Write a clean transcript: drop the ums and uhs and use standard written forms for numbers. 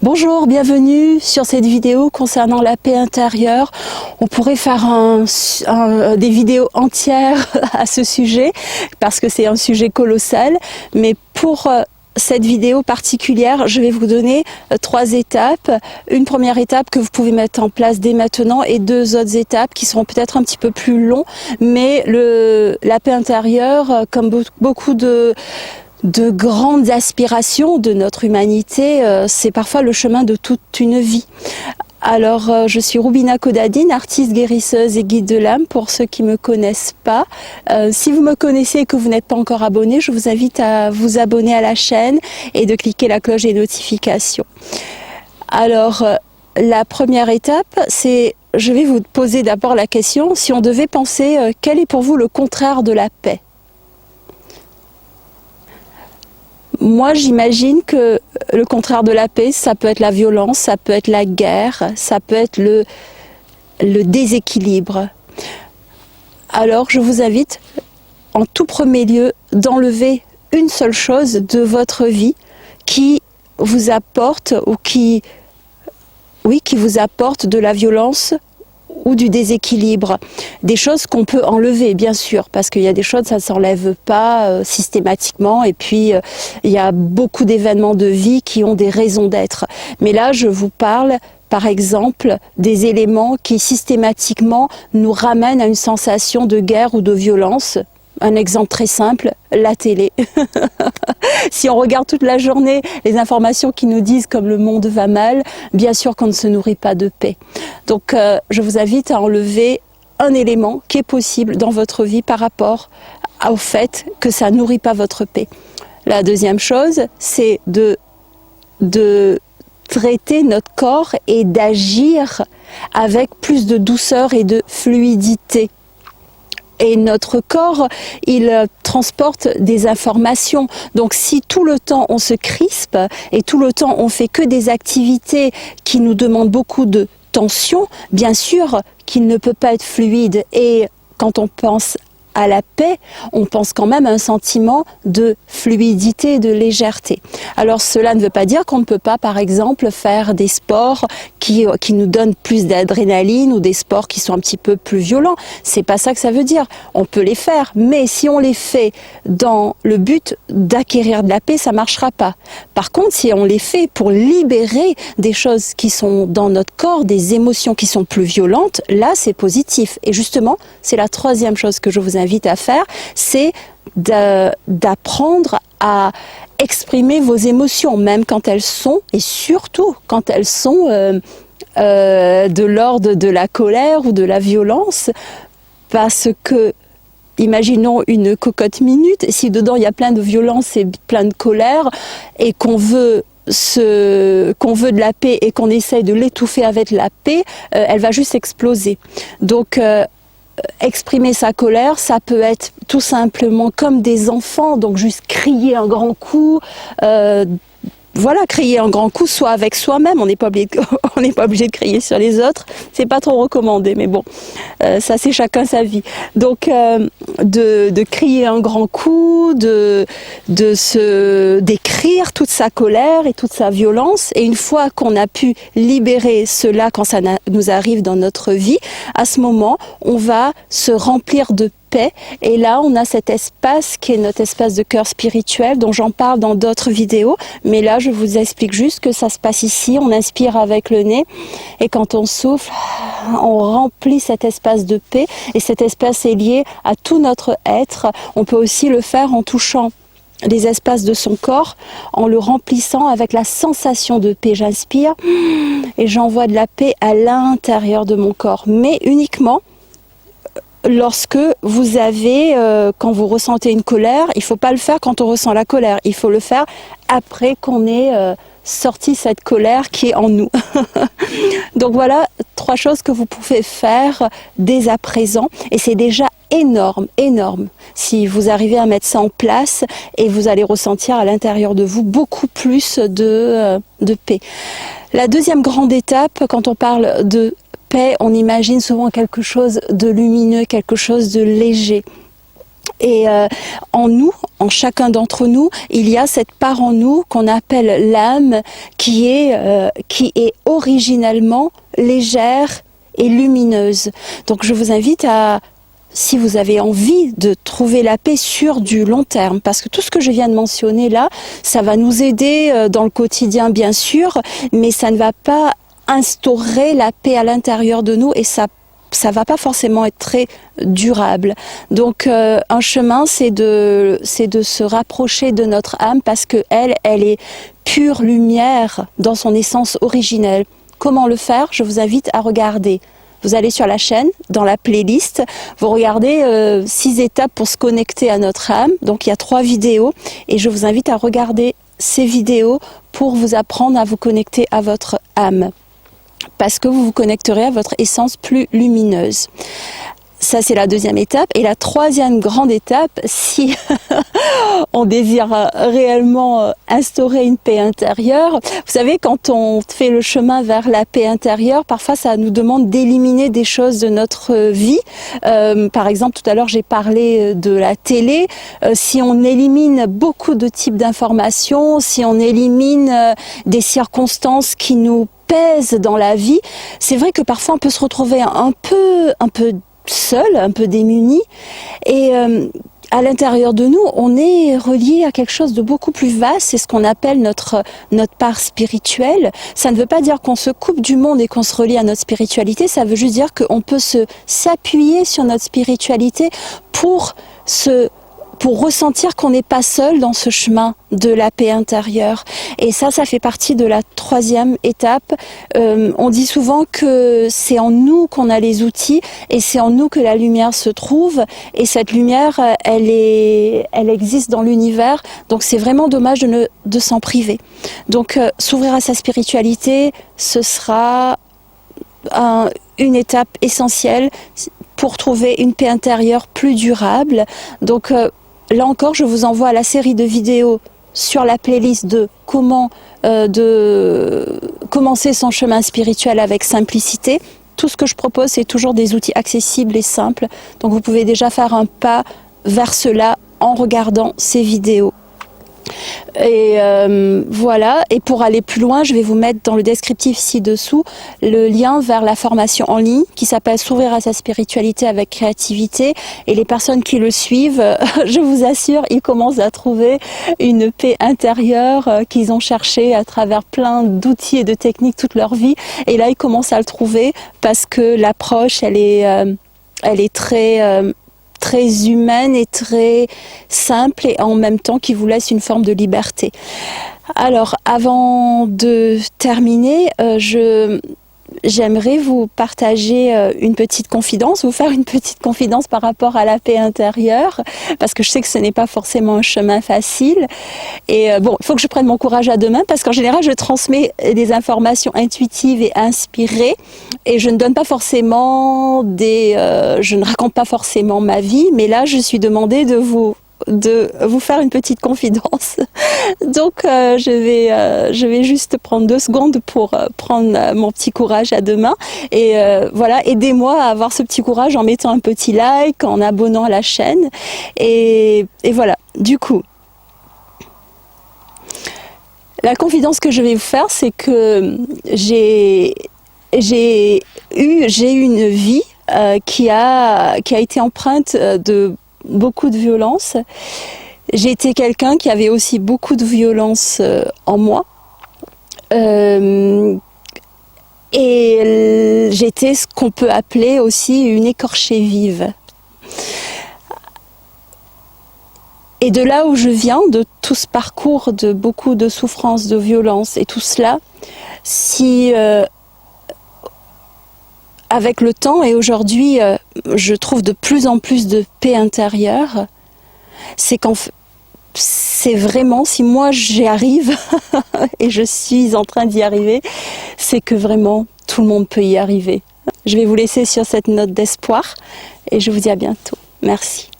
Bonjour, bienvenue sur cette vidéo concernant la paix intérieure. On pourrait faire des vidéos entières à ce sujet parce que c'est un sujet colossal, mais pour cette vidéo particulière, je vais vous donner 3 étapes. Une première étape que vous pouvez mettre en place dès maintenant et 2 autres étapes qui seront peut-être un petit peu plus longues, mais la paix intérieure, comme beaucoup de grandes aspirations de notre humanité, c'est parfois le chemin de toute une vie. Alors, je suis Roubina Kodadine, artiste guérisseuse et guide de l'âme, pour ceux qui ne me connaissent pas. Si vous me connaissez et que vous n'êtes pas encore abonné, je vous invite à vous abonner à la chaîne et de cliquer la cloche des notifications. Alors, la première étape, c'est, je vais vous poser d'abord la question, si on devait penser, quel est pour vous le contraire de la paix ? Moi, j'imagine que le contraire de la paix, ça peut être la violence, ça peut être la guerre, ça peut être le déséquilibre. Alors, je vous invite, en tout premier lieu, d'enlever une seule chose de votre vie qui vous apporte qui vous apporte de la violence ou du déséquilibre. Des choses qu'on peut enlever, bien sûr, parce qu'il y a des choses, ça ne s'enlève pas systématiquement, et puis il y a beaucoup d'événements de vie qui ont des raisons d'être. Mais là, je vous parle, par exemple, des éléments qui systématiquement nous ramènent à une sensation de guerre ou de violence. Un exemple très simple, la télé. Si on regarde toute la journée les informations qui nous disent comme le monde va mal, bien sûr qu'on ne se nourrit pas de paix. Donc je vous invite à enlever un élément qui est possible dans votre vie par rapport au fait que ça ne nourrit pas votre paix. La deuxième chose, c'est de traiter notre corps et d'agir avec plus de douceur et de fluidité. Et notre corps, il transporte des informations. Donc si tout le temps on se crispe et tout le temps on fait que des activités qui nous demandent beaucoup de tension, bien sûr qu'il ne peut pas être fluide. Et quand on pense à la paix, on pense quand même à un sentiment de fluidité, de légèreté. Alors cela ne veut pas dire qu'on ne peut pas, par exemple, faire des sports qui nous donnent plus d'adrénaline ou des sports qui sont un petit peu plus violents. C'est pas ça que ça veut dire. On peut les faire, mais si on les fait dans le but d'acquérir de la paix, ça marchera pas. Par contre, si on les fait pour libérer des choses qui sont dans notre corps, des émotions qui sont plus violentes, là c'est positif. Et justement, c'est la troisième chose que je vous invite à faire, c'est d'apprendre à exprimer vos émotions, même quand elles sont, et surtout quand elles sont de l'ordre de la colère ou de la violence, parce que imaginons une cocotte minute, si dedans il y a plein de violence et plein de colère, et qu'on veut de la paix et qu'on essaye de l'étouffer avec la paix, elle va juste exploser. Donc exprimer sa colère, ça peut être tout simplement comme des enfants, donc juste crier un grand coup, crier un grand coup, soit avec soi-même, on n'est pas obligé de crier sur les autres, c'est pas trop recommandé, mais bon, ça c'est chacun sa vie. Donc de crier un grand coup, d'écrire toute sa colère et toute sa violence, et une fois qu'on a pu libérer cela quand ça nous arrive dans notre vie, à ce moment, on va se remplir de paix, et là on a cet espace qui est notre espace de cœur spirituel dont j'en parle dans d'autres vidéos, mais là je vous explique juste que ça se passe ici. On inspire avec le nez et quand on souffle, on remplit cet espace de paix, et cet espace est lié à tout notre être. On peut aussi le faire en touchant les espaces de son corps, en le remplissant avec la sensation de paix. J'inspire et j'envoie de la paix à l'intérieur de mon corps, mais uniquement lorsque vous avez, quand vous ressentez une colère. Il ne faut pas le faire quand on ressent la colère, il faut le faire après qu'on ait sorti cette colère qui est en nous. Donc voilà 3 choses que vous pouvez faire dès à présent, et c'est déjà énorme, énorme. Si vous arrivez à mettre ça en place, et vous allez ressentir à l'intérieur de vous beaucoup plus de paix. La deuxième grande étape, quand on parle de paix, on imagine souvent quelque chose de lumineux, quelque chose de léger. Et en nous, en chacun d'entre nous, il y a cette part en nous qu'on appelle l'âme, qui est originellement légère et lumineuse. Donc je vous invite à, si vous avez envie de trouver la paix sur du long terme, parce que tout ce que je viens de mentionner là, ça va nous aider dans le quotidien bien sûr, mais ça ne va pas instaurer la paix à l'intérieur de nous et ça va pas forcément être très durable. Donc un chemin, c'est de se rapprocher de notre âme parce que elle est pure lumière dans son essence originelle. Comment le faire? Je vous invite à regarder. Vous allez sur la chaîne, dans la playlist, vous regardez 6 étapes pour se connecter à notre âme. Donc il y a 3 vidéos et je vous invite à regarder ces vidéos pour vous apprendre à vous connecter à votre âme. Parce que vous vous connecterez à votre essence plus lumineuse. Ça, c'est la 2e étape. Et la 3e grande étape, si on désire réellement instaurer une paix intérieure, vous savez, quand on fait le chemin vers la paix intérieure, parfois ça nous demande d'éliminer des choses de notre vie. Par exemple, tout à l'heure, j'ai parlé de la télé. Si on élimine beaucoup de types d'informations, si on élimine des circonstances qui nous pèsent dans la vie, c'est vrai que parfois on peut se retrouver un peu seul, un peu démuni, et à l'intérieur de nous, on est relié à quelque chose de beaucoup plus vaste, c'est ce qu'on appelle notre part spirituelle. Ça ne veut pas dire qu'on se coupe du monde et qu'on se relie à notre spiritualité, ça veut juste dire qu'on peut s'appuyer sur notre spiritualité pour ressentir qu'on n'est pas seul dans ce chemin de la paix intérieure. Et ça fait partie de la 3e étape. On dit souvent que c'est en nous qu'on a les outils et c'est en nous que la lumière se trouve. Et cette lumière, elle existe dans l'univers. Donc c'est vraiment dommage de s'en priver. Donc s'ouvrir à sa spiritualité, ce sera une étape essentielle pour trouver une paix intérieure plus durable. Donc là encore, je vous envoie la série de vidéos sur la playlist de comment commencer son chemin spirituel avec simplicité. Tout ce que je propose, c'est toujours des outils accessibles et simples. Donc vous pouvez déjà faire un pas vers cela en regardant ces vidéos. Et voilà, et pour aller plus loin, je vais vous mettre dans le descriptif ci-dessous le lien vers la formation en ligne qui s'appelle S'ouvrir à sa spiritualité avec créativité, et les personnes qui le suivent, je vous assure, ils commencent à trouver une paix intérieure qu'ils ont cherché à travers plein d'outils et de techniques toute leur vie, et là ils commencent à le trouver parce que l'approche elle est très humaine et très simple et en même temps qui vous laisse une forme de liberté. Alors avant de terminer, j'aimerais vous partager une petite confidence, vous faire une petite confidence par rapport à la paix intérieure, parce que je sais que ce n'est pas forcément un chemin facile. Et bon, il faut que je prenne mon courage à 2 mains, parce qu'en général, je transmets des informations intuitives et inspirées, et je ne donne pas forcément je ne raconte pas forcément ma vie, mais là, je suis demandée de vous faire une petite confidence. Donc je vais juste prendre 2 secondes pour prendre mon petit courage à 2 mains et voilà, aidez-moi à avoir ce petit courage en mettant un petit like, en abonnant à la chaîne et voilà. Du coup, la confidence que je vais vous faire, c'est que j'ai eu une vie qui a été empreinte de beaucoup de violence. J'ai été quelqu'un qui avait aussi beaucoup de violence en moi. Et j'étais ce qu'on peut appeler aussi une écorchée vive. Et de là où je viens, de tout ce parcours de beaucoup de souffrances, de violence et tout cela, si avec le temps et aujourd'hui je trouve de plus en plus de paix intérieure, c'est vraiment, si moi j'y arrive et je suis en train d'y arriver, c'est que vraiment tout le monde peut y arriver. Je vais vous laisser sur cette note d'espoir et je vous dis à bientôt. Merci.